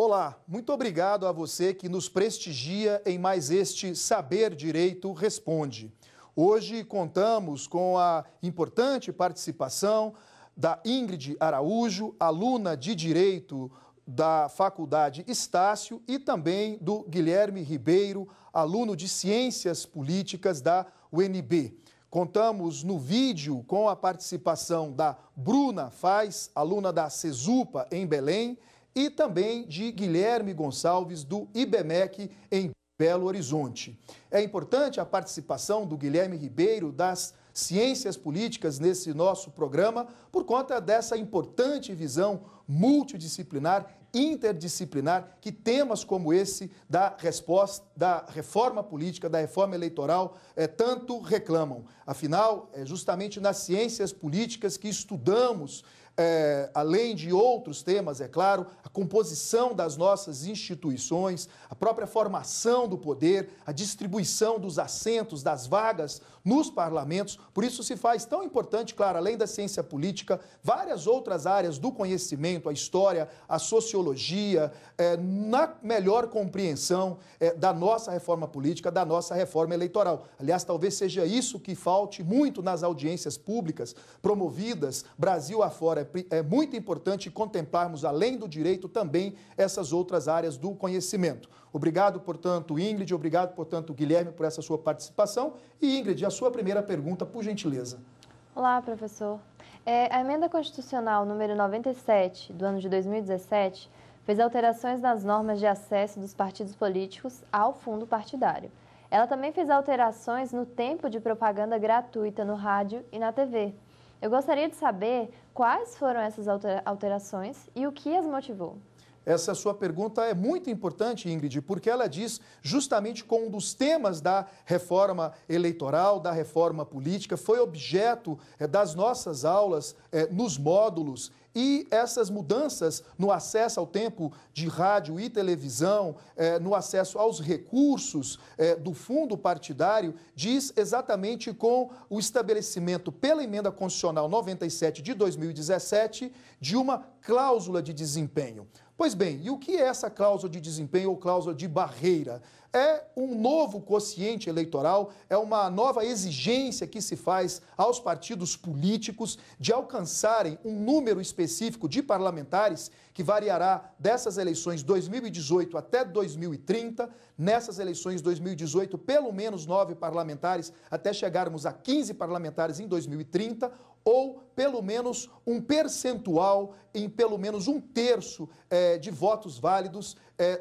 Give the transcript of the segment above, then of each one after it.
Olá, muito obrigado a você que nos prestigia em mais este Saber Direito Responde. Hoje contamos com a importante participação da Ingrid Araújo, aluna de Direito da Faculdade Estácio, e também do Guilherme Ribeiro, aluno de Ciências Políticas da UNB. Contamos no vídeo com a participação da Bruna Faz, aluna da CESUPA em Belém, e também de Guilherme Gonçalves, do IBMEC, em Belo Horizonte. É importante a participação do Guilherme Ribeiro, das Ciências Políticas, nesse nosso programa, por conta dessa importante visão multidisciplinar, interdisciplinar, que temas como esse da resposta, da reforma política, da reforma eleitoral, tanto reclamam. Afinal, é justamente nas ciências políticas que estudamos, além de outros temas, é claro, a composição das nossas instituições, a própria formação do poder, a distribuição dos assentos, das vagas nos parlamentos. Por isso se faz tão importante, claro, além da ciência política, várias outras áreas do conhecimento, a história, a sociologia, na melhor compreensão da nossa reforma política, da nossa reforma eleitoral. Aliás, talvez seja isso que falte muito nas audiências públicas promovidas Brasil afora. É muito importante contemplarmos, além do direito, também essas outras áreas do conhecimento. Obrigado, portanto, Ingrid, obrigado, portanto, Guilherme, por essa sua participação. E, Ingrid, a sua primeira pergunta, por gentileza. Olá, professor. A emenda constitucional número 97, do ano de 2017, fez alterações nas normas de acesso dos partidos políticos ao fundo partidário. Ela também fez alterações no tempo de propaganda gratuita no rádio e na TV. Eu gostaria de saber quais foram essas alterações e o que as motivou. Essa sua pergunta é muito importante, Ingrid, porque ela diz justamente com um dos temas da reforma eleitoral, da reforma política, foi objeto das nossas aulas nos módulos. E essas mudanças no acesso ao tempo de rádio e televisão, no acesso aos recursos do fundo partidário, diz exatamente com o estabelecimento pela Emenda Constitucional 97 de 2017 de uma cláusula de desempenho. Pois bem, e o que é essa cláusula de desempenho ou cláusula de barreira? É um novo quociente eleitoral, é uma nova exigência que se faz aos partidos políticos de alcançarem um número específico de parlamentares que variará dessas eleições 2018 até 2030. Nessas eleições 2018, pelo menos 9 parlamentares, até chegarmos a 15 parlamentares em 2030, ou pelo menos um percentual em pelo menos 1/3 de votos válidos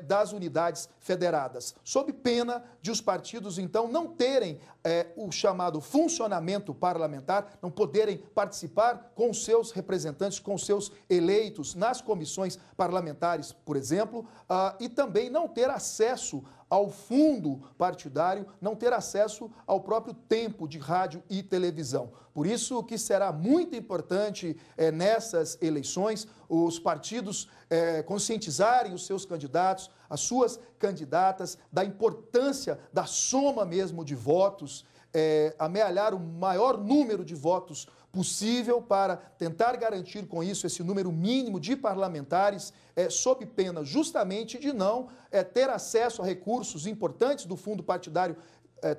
das unidades federadas, sob pena de os partidos, então, não terem o chamado funcionamento parlamentar, não poderem participar com seus representantes, com seus eleitos nas comissões parlamentares, por exemplo, e também não ter acesso ao fundo partidário, não ter acesso ao próprio tempo de rádio e televisão. Por isso que será muito importante nessas eleições os partidos conscientizarem os seus candidatos, as suas candidatas, da importância da soma mesmo de votos, amealhar o maior número de votos possível para tentar garantir com isso esse número mínimo de parlamentares, sob pena justamente de não ter acesso a recursos importantes do fundo partidário,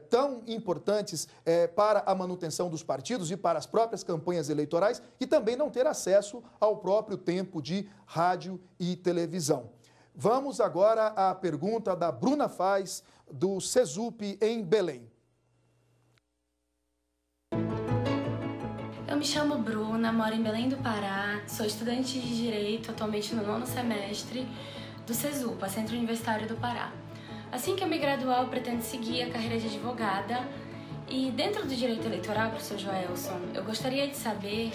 tão importantes para a manutenção dos partidos e para as próprias campanhas eleitorais, e também não ter acesso ao próprio tempo de rádio e televisão. Vamos agora à pergunta da Bruna Faz, do CESUP em Belém. Eu me chamo Bruna, moro em Belém do Pará, sou estudante de Direito, atualmente no 9º semestre do CESUPA, Centro Universitário do Pará. Assim que eu me graduar, eu pretendo seguir a carreira de advogada. E dentro do direito eleitoral, professor Joelson, eu gostaria de saber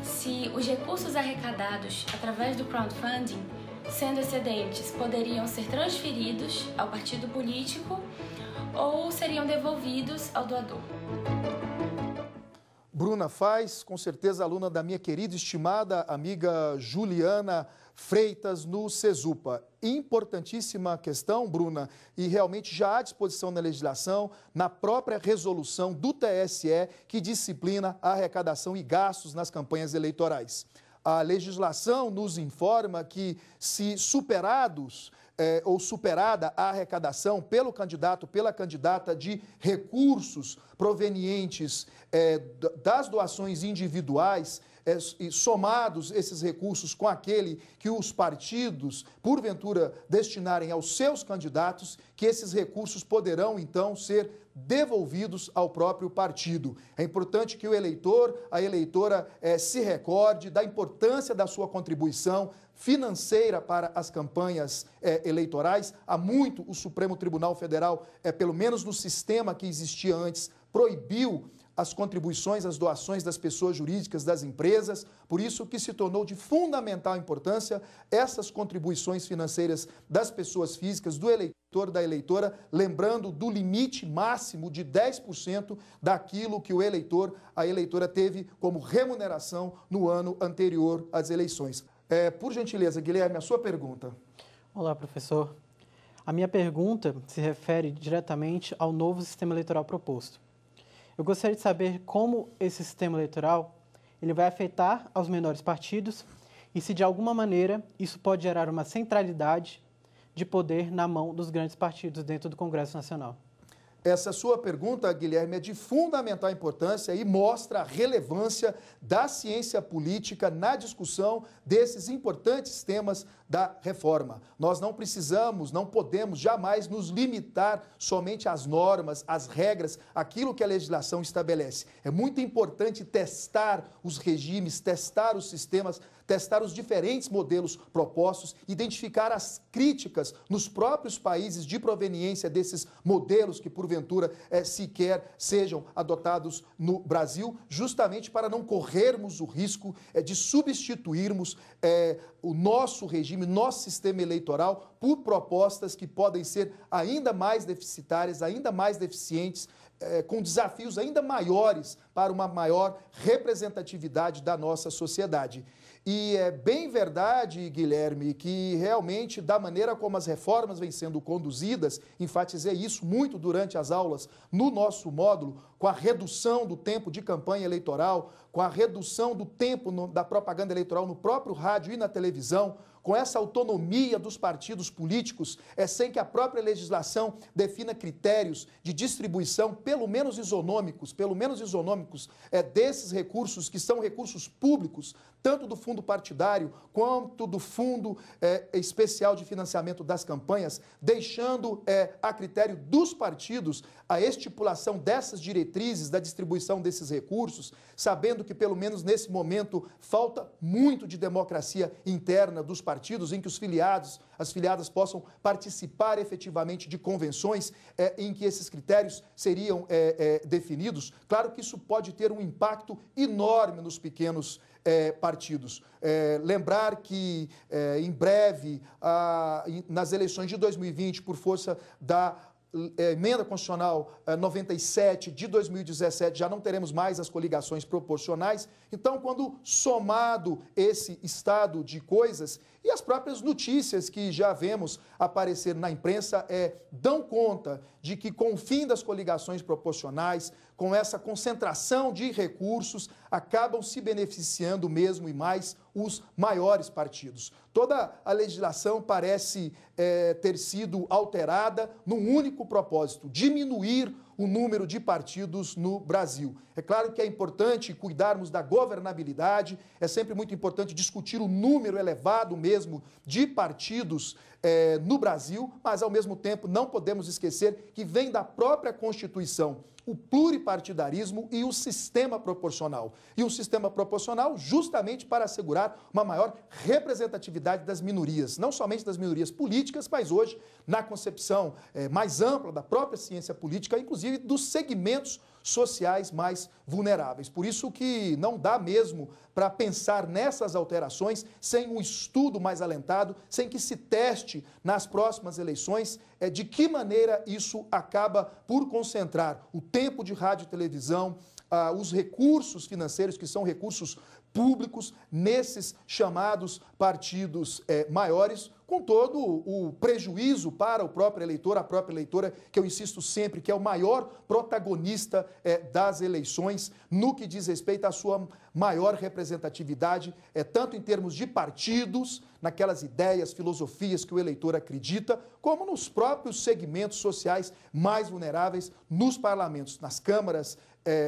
se os recursos arrecadados através do crowdfunding, sendo excedentes, poderiam ser transferidos ao partido político ou seriam devolvidos ao doador. Bruna Faz, com certeza aluna da minha querida e estimada amiga Juliana Freitas, no CESUPA. Importantíssima questão, Bruna, e realmente já há disposição na legislação, na própria resolução do TSE, que disciplina a arrecadação e gastos nas campanhas eleitorais. A legislação nos informa que, se superados ou superada a arrecadação pelo candidato, pela candidata de recursos provenientes das doações individuais, e somados esses recursos com aquele que os partidos, porventura, destinarem aos seus candidatos, que esses recursos poderão, então, ser devolvidos ao próprio partido. É importante que o eleitor, a eleitora, se recorde da importância da sua contribuição financeira para as campanhas eleitorais. Há muito o Supremo Tribunal Federal, pelo menos no sistema que existia antes, proibiu as contribuições, as doações das pessoas jurídicas, das empresas, por isso que se tornou de fundamental importância essas contribuições financeiras das pessoas físicas, do eleitor, da eleitora, lembrando do limite máximo de 10% daquilo que o eleitor, a eleitora teve como remuneração no ano anterior às eleições. Por gentileza, Guilherme, a sua pergunta. Olá, professor. A minha pergunta se refere diretamente ao novo sistema eleitoral proposto. Eu gostaria de saber como esse sistema eleitoral ele vai afetar aos menores partidos e se, de alguma maneira, isso pode gerar uma centralidade de poder na mão dos grandes partidos dentro do Congresso Nacional. Essa sua pergunta, Guilherme, é de fundamental importância e mostra a relevância da ciência política na discussão desses importantes temas da reforma. Nós não precisamos, não podemos jamais nos limitar somente às normas, às regras, aquilo que a legislação estabelece. É muito importante testar os regimes, testar os sistemas, testar os diferentes modelos propostos, identificar as críticas nos próprios países de proveniência desses modelos que, porventura, sequer sejam adotados no Brasil, justamente para não corrermos o risco de substituirmos o nosso regime, nosso sistema eleitoral, por propostas que podem ser ainda mais deficitárias, ainda mais deficientes, com desafios ainda maiores para uma maior representatividade da nossa sociedade. E é bem verdade, Guilherme, que realmente, da maneira como as reformas vêm sendo conduzidas, enfatizei isso muito durante as aulas no nosso módulo, com a redução do tempo de campanha eleitoral, com a redução do tempo da propaganda eleitoral no próprio rádio e na televisão, com essa autonomia dos partidos políticos, sem que a própria legislação defina critérios de distribuição, pelo menos isonômicos, desses recursos, que são recursos públicos, tanto do fundo partidário quanto do fundo especial de financiamento das campanhas, deixando a critério dos partidos a estipulação dessas diretrizes da distribuição desses recursos, sabendo que, pelo menos nesse momento, falta muito de democracia interna dos partidos, em que os filiados, as filiadas possam participar efetivamente de convenções em que esses critérios seriam definidos. Claro que isso pode ter um impacto enorme nos pequenos partidos. Lembrar que, em breve, nas eleições de 2020, por força da Emenda Constitucional 97 de 2017, já não teremos mais as coligações proporcionais. Então, quando somado esse estado de coisas e as próprias notícias que já vemos aparecer na imprensa, dão conta de que, com o fim das coligações proporcionais, com essa concentração de recursos, acabam se beneficiando mesmo e mais os maiores partidos. Toda a legislação parece ter sido alterada num único propósito: diminuir o número de partidos no Brasil. É claro que é importante cuidarmos da governabilidade, é sempre muito importante discutir o número elevado mesmo de partidos no Brasil, mas, ao mesmo tempo, não podemos esquecer que vem da própria Constituição o pluripartidarismo e o sistema proporcional. E o sistema proporcional justamente para assegurar uma maior representatividade das minorias, não somente das minorias políticas, mas hoje, na concepção mais ampla da própria ciência política, inclusive dos segmentos sociais mais vulneráveis. Por isso que não dá mesmo para pensar nessas alterações sem um estudo mais alentado, sem que se teste nas próximas eleições de que maneira isso acaba por concentrar o tempo de rádio e televisão, os recursos financeiros, que são recursos públicos nesses chamados partidos maiores, com todo o prejuízo para o próprio eleitor, a própria eleitora, que eu insisto sempre que é o maior protagonista das eleições no que diz respeito à sua maior representatividade, tanto em termos de partidos, naquelas ideias, filosofias que o eleitor acredita, como nos próprios segmentos sociais mais vulneráveis, nos parlamentos, nas câmaras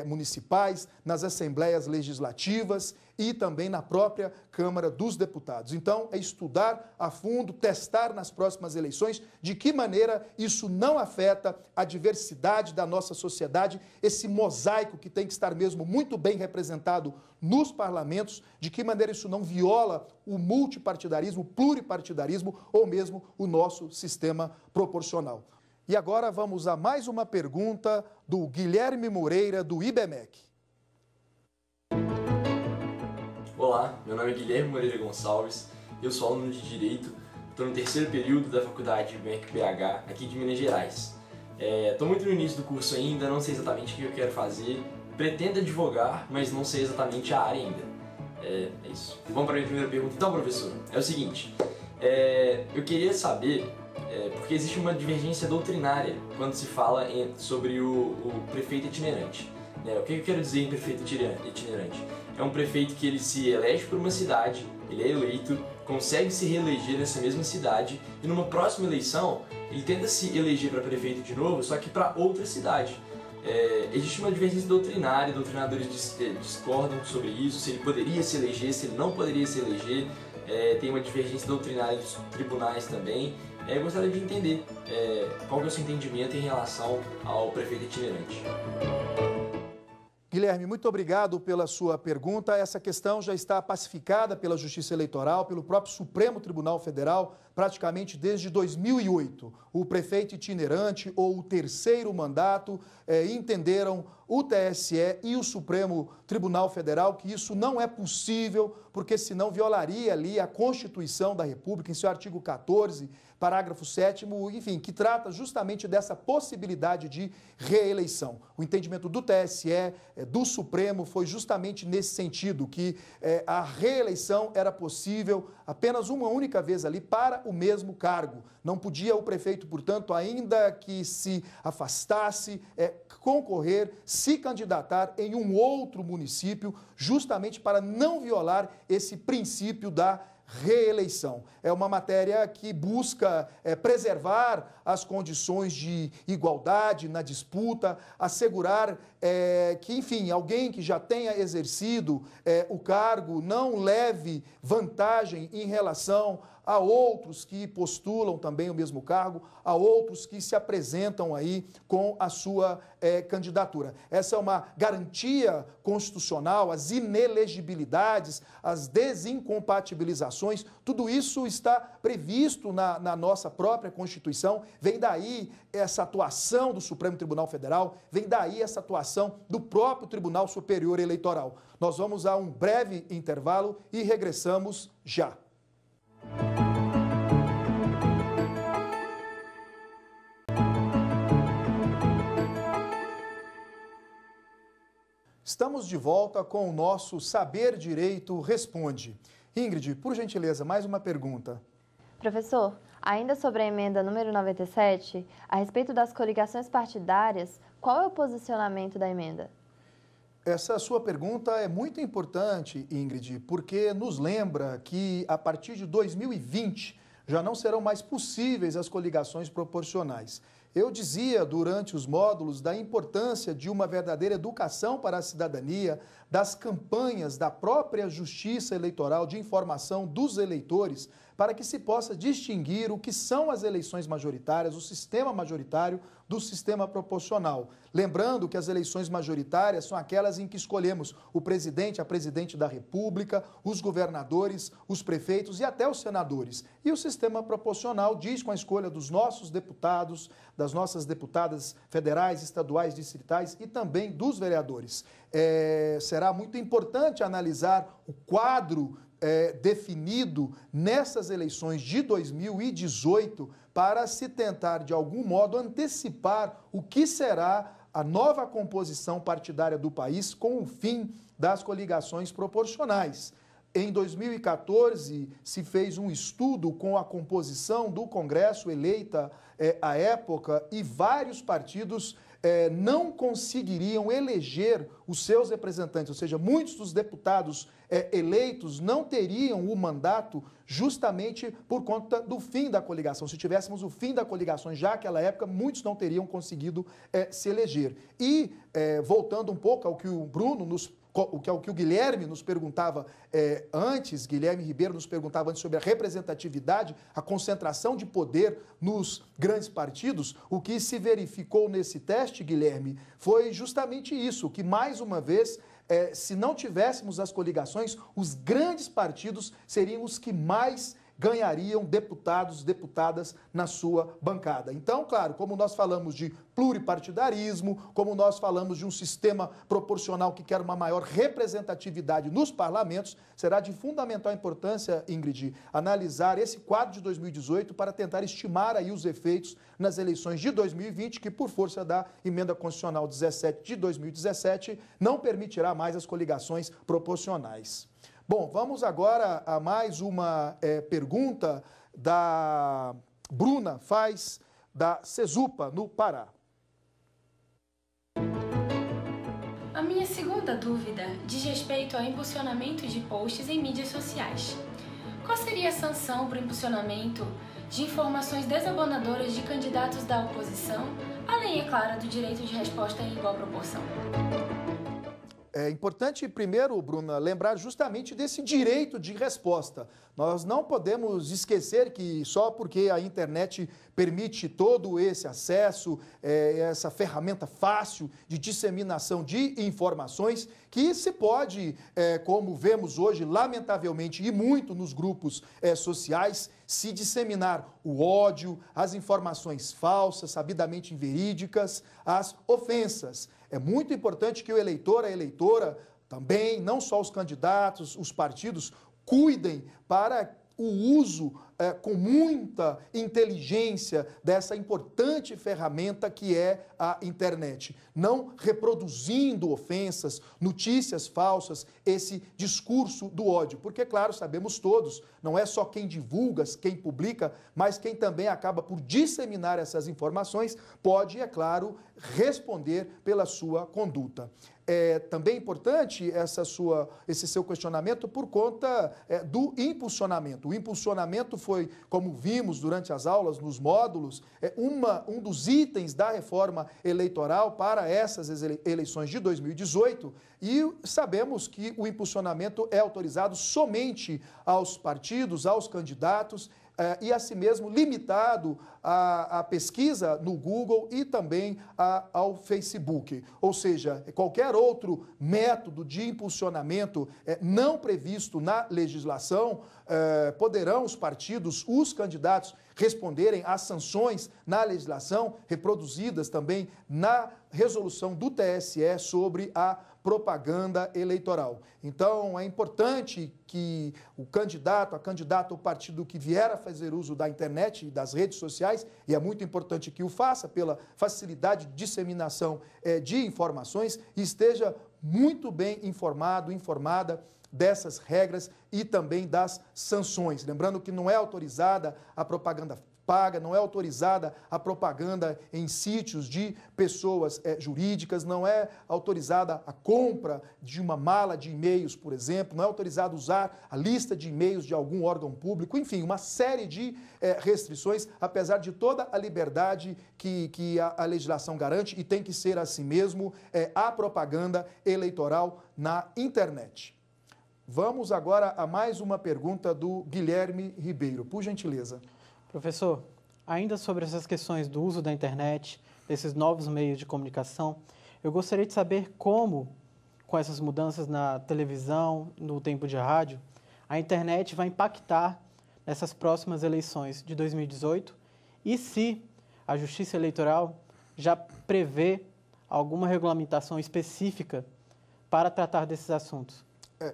municipais, nas assembleias legislativas e também na própria Câmara dos Deputados. Então, é estudar a fundo, testar nas próximas eleições de que maneira isso não afeta a diversidade da nossa sociedade, esse mosaico que tem que estar mesmo muito bem representado nos parlamentos, de que maneira isso não viola o multipartidarismo, o pluripartidarismo ou mesmo o nosso sistema proporcional. E agora vamos a mais uma pergunta do Guilherme Moreira, do IBMEC. Olá, meu nome é Guilherme Moreira Gonçalves, eu sou aluno de Direito, estou no terceiro período da faculdade IBMEC-PH, aqui de Minas Gerais. Estou muito no início do curso ainda, não sei exatamente o que eu quero fazer, pretendo advogar, mas não sei exatamente a área ainda. É isso. Vamos para a minha primeira pergunta. Então, professor, é o seguinte, eu queria saber, porque existe uma divergência doutrinária quando se fala sobre o prefeito itinerante. O que eu quero dizer em prefeito itinerante? É um prefeito que ele se elege por uma cidade, ele é eleito, consegue se reeleger nessa mesma cidade e numa próxima eleição ele tenta se eleger para prefeito de novo, só que para outra cidade. Existe uma divergência doutrinária, doutrinadores discordam sobre isso, se ele poderia se eleger, se ele não poderia se eleger, tem uma divergência doutrinária dos tribunais também. Eu gostaria de entender qual que é o seu entendimento em relação ao prefeito itinerante. Guilherme, muito obrigado pela sua pergunta. Essa questão já está pacificada pela Justiça Eleitoral, pelo próprio Supremo Tribunal Federal, praticamente desde 2008. O prefeito itinerante ou o terceiro mandato entenderam o TSE e o Supremo Tribunal Federal que isso não é possível, porque senão violaria ali a Constituição da República, em seu artigo 14, parágrafo 7º, enfim, que trata justamente dessa possibilidade de reeleição. O entendimento do TSE, do Supremo, foi justamente nesse sentido, que a reeleição era possível apenas uma única vez ali para o mesmo cargo. Não podia o prefeito, portanto, ainda que se afastasse, concorrer, se candidatar em um outro município, justamente para não violar esse princípio da reeleição. É uma matéria que busca preservar as condições de igualdade na disputa, assegurar que, enfim, alguém que já tenha exercido o cargo não leve vantagem em relação a outros que postulam também o mesmo cargo, a outros que se apresentam aí com a sua candidatura. Essa é uma garantia constitucional, as inelegibilidades, as desincompatibilizações, tudo isso está previsto na nossa própria Constituição, vem daí essa atuação do Supremo Tribunal Federal, vem daí essa atuação do próprio Tribunal Superior Eleitoral. Nós vamos a um breve intervalo e regressamos já. Estamos de volta com o nosso Saber Direito Responde. Ingrid, por gentileza, mais uma pergunta. Professor, ainda sobre a emenda número 97, a respeito das coligações partidárias, qual é o posicionamento da emenda? Essa sua pergunta é muito importante, Ingrid, porque nos lembra que a partir de 2020 já não serão mais possíveis as coligações proporcionais. Eu dizia durante os módulos da importância de uma verdadeira educação para a cidadania, das campanhas da própria Justiça Eleitoral de informação dos eleitores, para que se possa distinguir o que são as eleições majoritárias, o sistema majoritário do sistema proporcional. Lembrando que as eleições majoritárias são aquelas em que escolhemos o presidente, a presidente da República, os governadores, os prefeitos e até os senadores. E o sistema proporcional diz com a escolha dos nossos deputados, das nossas deputadas federais, estaduais, distritais e também dos vereadores. Será muito importante analisar o quadro definido nessas eleições de 2018 para se tentar, de algum modo, antecipar o que será a nova composição partidária do país com o fim das coligações proporcionais. Em 2014, se fez um estudo com a composição do Congresso eleita à época e vários partidos não conseguiriam eleger os seus representantes, ou seja, muitos dos deputados eleitos não teriam o mandato justamente por conta do fim da coligação. Se tivéssemos o fim da coligação já naquela época, muitos não teriam conseguido se eleger. E, voltando um pouco ao que o que o Guilherme nos perguntava antes, Guilherme Ribeiro nos perguntava antes sobre a representatividade, a concentração de poder nos grandes partidos, o que se verificou nesse teste, Guilherme, foi justamente isso, que mais uma vez, se não tivéssemos as coligações, os grandes partidos seriam os que mais ganhariam deputados, deputadas na sua bancada. Então, claro, como nós falamos de pluripartidarismo, como nós falamos de um sistema proporcional que quer uma maior representatividade nos parlamentos, será de fundamental importância, Ingrid, analisar esse quadro de 2018 para tentar estimar aí os efeitos nas eleições de 2020, que por força da Emenda Constitucional 17 de 2017 não permitirá mais as coligações proporcionais. Bom, vamos agora a mais uma pergunta da Bruna Faz, da Cesupa, no Pará. A minha segunda dúvida diz respeito ao impulsionamento de posts em mídias sociais. Qual seria a sanção para o impulsionamento de informações desabonadoras de candidatos da oposição, além, é claro, do direito de resposta em igual proporção? É importante, primeiro, Bruna, lembrar justamente desse direito de resposta. Nós não podemos esquecer que só porque a internet permite todo esse acesso, essa ferramenta fácil de disseminação de informações, que se pode, como vemos hoje, lamentavelmente, e muito nos grupos sociais, se disseminar o ódio, as informações falsas, sabidamente inverídicas, as ofensas. É muito importante que o eleitor, a eleitora, também, não só os candidatos, os partidos, cuidem para o uso com muita inteligência dessa importante ferramenta que é a internet. Não reproduzindo ofensas, notícias falsas, esse discurso do ódio. Porque, claro, sabemos todos, não é só quem divulga, quem publica, mas quem também acaba por disseminar essas informações pode, é claro, responder pela sua conduta. É também importante esse seu questionamento por conta do impulsionamento. O impulsionamento foi, como vimos durante as aulas, nos módulos, um dos itens da reforma eleitoral para essas eleições de 2018 e sabemos que o impulsionamento é autorizado somente aos partidos, aos candidatos, e, assim mesmo, limitado à pesquisa no Google e também ao Facebook. Ou seja, qualquer outro método de impulsionamento não previsto na legislação, poderão os partidos, os candidatos, responderem às sanções na legislação, reproduzidas também na resolução do TSE sobre a propaganda eleitoral. Então, é importante que o candidato, a candidata, o partido que vier a fazer uso da internet e das redes sociais, e é muito importante que o faça pela facilidade de disseminação de informações, esteja muito bem informado, informada dessas regras e também das sanções. Lembrando que não é autorizada a propaganda paga, não é autorizada a propaganda em sítios de pessoas jurídicas, não é autorizada a compra de uma mala de e-mails, por exemplo, não é autorizado usar a lista de e-mails de algum órgão público, enfim, uma série de restrições, apesar de toda a liberdade que a legislação garante, e tem que ser assim mesmo, a propaganda eleitoral na internet. Vamos agora a mais uma pergunta do Guilherme Ribeiro, por gentileza. Professor, ainda sobre essas questões do uso da internet, desses novos meios de comunicação, eu gostaria de saber como, com essas mudanças na televisão, no tempo de rádio, a internet vai impactar nessas próximas eleições de 2018 e se a Justiça Eleitoral já prevê alguma regulamentação específica para tratar desses assuntos.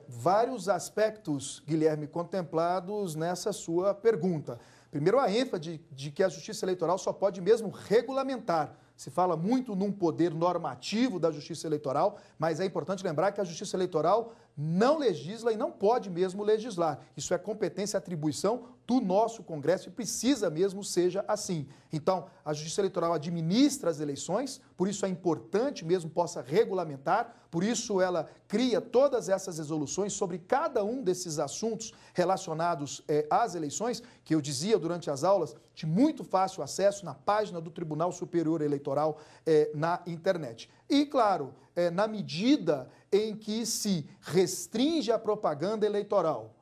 Vários aspectos, Guilherme, contemplados nessa sua pergunta. Primeiro, a ênfase de que a Justiça Eleitoral só pode mesmo regulamentar. Se fala muito num poder normativo da Justiça Eleitoral, mas é importante lembrar que a Justiça Eleitoral não legisla e não pode mesmo legislar. Isso é competência e atribuição do nosso Congresso e precisa mesmo seja assim. Então, a Justiça Eleitoral administra as eleições, por isso é importante mesmo possa regulamentar, por isso ela cria todas essas resoluções sobre cada um desses assuntos relacionados às eleições, que eu dizia durante as aulas, de muito fácil acesso na página do Tribunal Superior Eleitoral na internet. E, claro, na medida em que se restringe a propaganda eleitoral,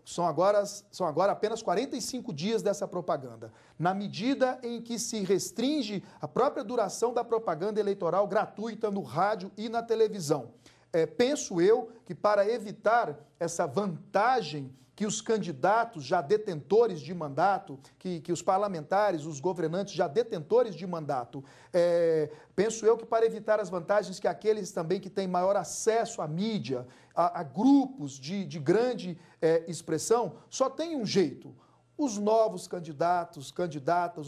são agora apenas 45 dias dessa propaganda. Na medida em que se restringe a própria duração da propaganda eleitoral gratuita no rádio e na televisão, penso eu que para evitar essa vantagem que os candidatos já detentores de mandato, que os parlamentares, os governantes já detentores de mandato, penso eu que para evitar as vantagens que aqueles também que têm maior acesso à mídia, a grupos de grande expressão, só tem um jeito. Os novos candidatas,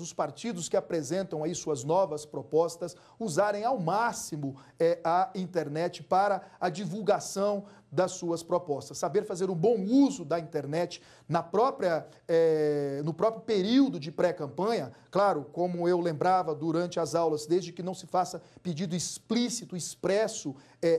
os partidos que apresentam aí suas novas propostas, usarem ao máximo a internet para a divulgação das suas propostas. Saber fazer um bom uso da internet no próprio período de pré-campanha, claro, como eu lembrava durante as aulas, desde que não se faça pedido explícito, expresso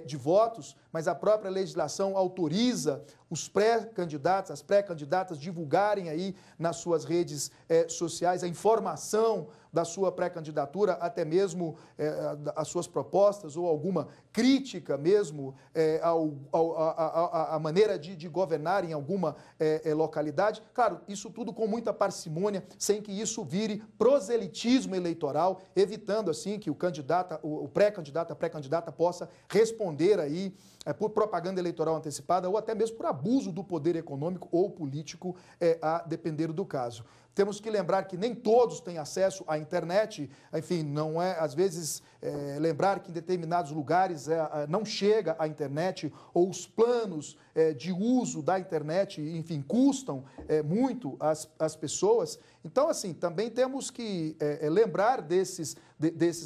de votos, mas a própria legislação autoriza os pré-candidatos, as pré-candidatas divulgarem aí nas suas redes sociais a informação da sua pré-candidatura, até mesmo as suas propostas ou alguma crítica mesmo à maneira de governar em alguma localidade. Claro, isso tudo com muita parcimônia, sem que isso vire proselitismo eleitoral, evitando assim que o candidato, o pré-candidato, a pré-candidata possa responder aí por propaganda eleitoral antecipada ou até mesmo por abuso do poder econômico ou político, a depender do caso. Temos que lembrar que nem todos têm acesso à internet, enfim, não é, às vezes, lembrar que em determinados lugares não chega à internet ou os planos de uso da internet, enfim, custam muito às pessoas. Então, assim, também temos que lembrar desses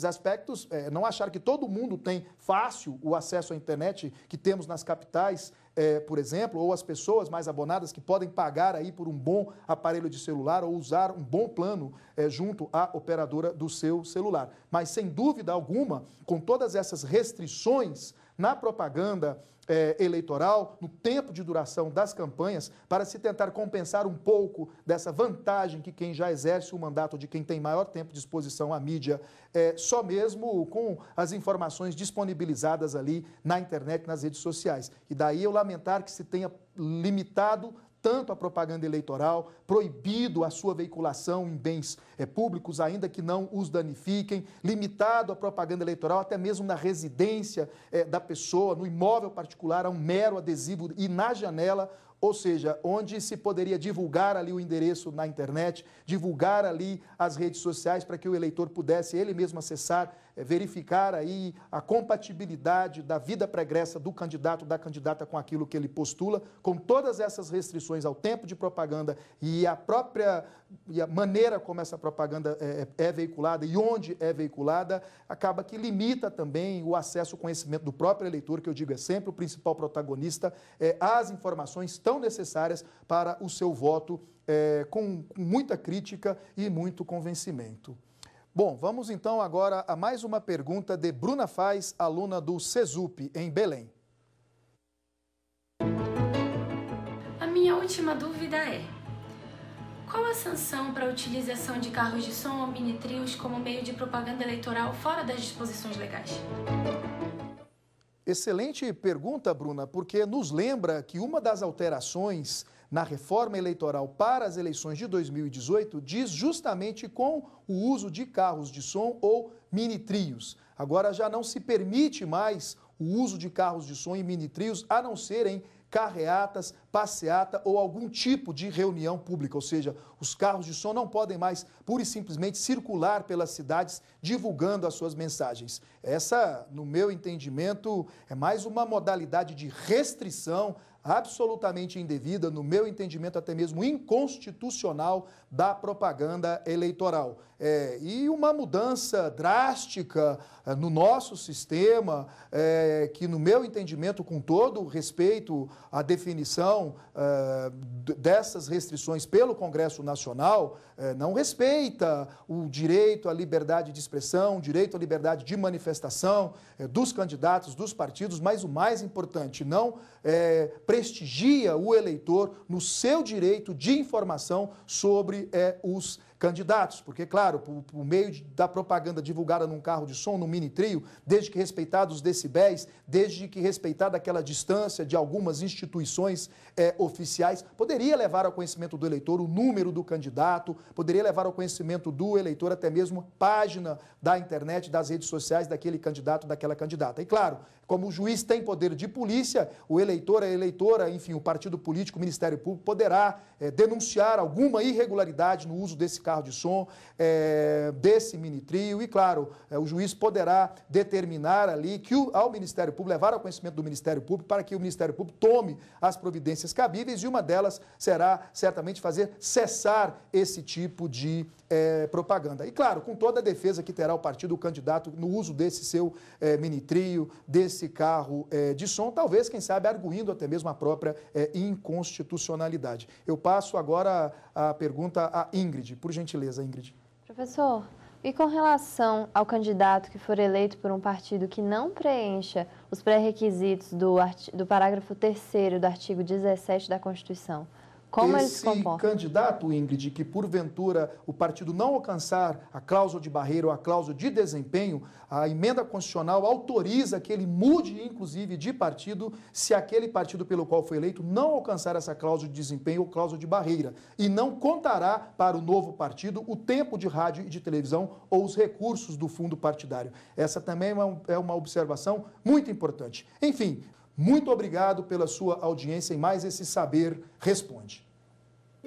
aspectos, não achar que todo mundo tem fácil o acesso à internet que temos nas capitais, por exemplo, ou as pessoas mais abonadas que podem pagar aí por um bom aparelho de celular ou usar um bom plano junto à operadora do seu celular. Mas, sem dúvida alguma, com todas essas restrições na propaganda eleitoral, no tempo de duração das campanhas, para se tentar compensar um pouco dessa vantagem que quem já exerce o mandato, de quem tem maior tempo de exposição à mídia, só mesmo com as informações disponibilizadas ali na internet, nas redes sociais. E daí eu lamentar que se tenha limitado tanto a propaganda eleitoral, proibido a sua veiculação em bens públicos, ainda que não os danifiquem, limitado a propaganda eleitoral até mesmo na residência da pessoa, no imóvel particular, a um mero adesivo e na janela, ou seja, onde se poderia divulgar ali o endereço na internet, divulgar ali as redes sociais para que o eleitor pudesse ele mesmo acessar, verificar aí a compatibilidade da vida pregressa do candidato, da candidata com aquilo que ele postula, com todas essas restrições ao tempo de propaganda e a maneira como essa propaganda é veiculada e onde é veiculada, acaba que limita também o acesso ao conhecimento do próprio eleitor, que eu digo é sempre o principal protagonista, às informações tão necessárias para o seu voto, com muita crítica e muito convencimento. Bom, vamos então agora a mais uma pergunta de Bruna Faz, aluna do CESUP, em Belém. A minha última dúvida é: qual a sanção para a utilização de carros de som ou mini-trios como meio de propaganda eleitoral fora das disposições legais? Excelente pergunta, Bruna, porque nos lembra que uma das alterações na reforma eleitoral para as eleições de 2018 diz justamente com o uso de carros de som ou mini-trios. Agora já não se permite mais o uso de carros de som e mini-trios, a não ser em carreatas, passeata ou algum tipo de reunião pública, ou seja, os carros de som não podem mais pura e simplesmente circular pelas cidades divulgando as suas mensagens. Essa, no meu entendimento, é mais uma modalidade de restrição absolutamente indevida, no meu entendimento até mesmo inconstitucional, da propaganda eleitoral. E uma mudança drástica no nosso sistema, que no meu entendimento, com todo o respeito à definição dessas restrições pelo Congresso Nacional, não respeita o direito à liberdade de expressão, o direito à liberdade de manifestação dos candidatos, dos partidos, mas o mais importante, não prestigia o eleitor no seu direito de informação sobre os candidatos, porque, claro, por meio da propaganda divulgada num carro de som, num mini-trio, desde que respeitados os decibéis, desde que respeitada aquela distância de algumas instituições oficiais, poderia levar ao conhecimento do eleitor o número do candidato, poderia levar ao conhecimento do eleitor até mesmo página da internet, das redes sociais daquele candidato, daquela candidata. E, claro, como o juiz tem poder de polícia, o eleitor, a eleitora, enfim, o partido político, o Ministério Público poderá denunciar alguma irregularidade no uso desse carro de som, desse mini-trio e, claro, o juiz poderá determinar ali que ao Ministério Público, levar ao conhecimento do Ministério Público para que o Ministério Público tome as providências cabíveis e uma delas será certamente fazer cessar esse tipo de propaganda. E, claro, com toda a defesa que terá o partido, o candidato, no uso desse seu mini-trio, desse carro de som, talvez, quem sabe, arguindo até mesmo a própria inconstitucionalidade. Eu passo agora a pergunta à Ingrid. Por gentileza, Ingrid. Professor, e com relação ao candidato que for eleito por um partido que não preencha os pré-requisitos do parágrafo 3º do artigo 17 da Constituição, como ele se comporta? Esse candidato, Ingrid, que porventura o partido não alcançar a cláusula de barreira ou a cláusula de desempenho, a emenda constitucional autoriza que ele mude, inclusive, de partido, se aquele partido pelo qual foi eleito não alcançar essa cláusula de desempenho ou cláusula de barreira, e não contará para o novo partido o tempo de rádio e de televisão ou os recursos do fundo partidário. Essa também é uma observação muito importante. Enfim, muito obrigado pela sua audiência e mais esse Saber Responde.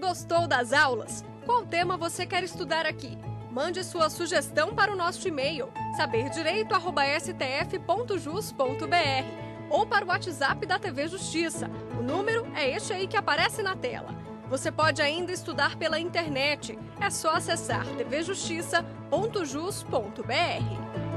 Gostou das aulas? Qual tema você quer estudar aqui? Mande sua sugestão para o nosso e-mail saberdireito@stf.jus.br ou para o WhatsApp da TV Justiça. O número é este aí que aparece na tela. Você pode ainda estudar pela internet. É só acessar tvjustiça.jus.br.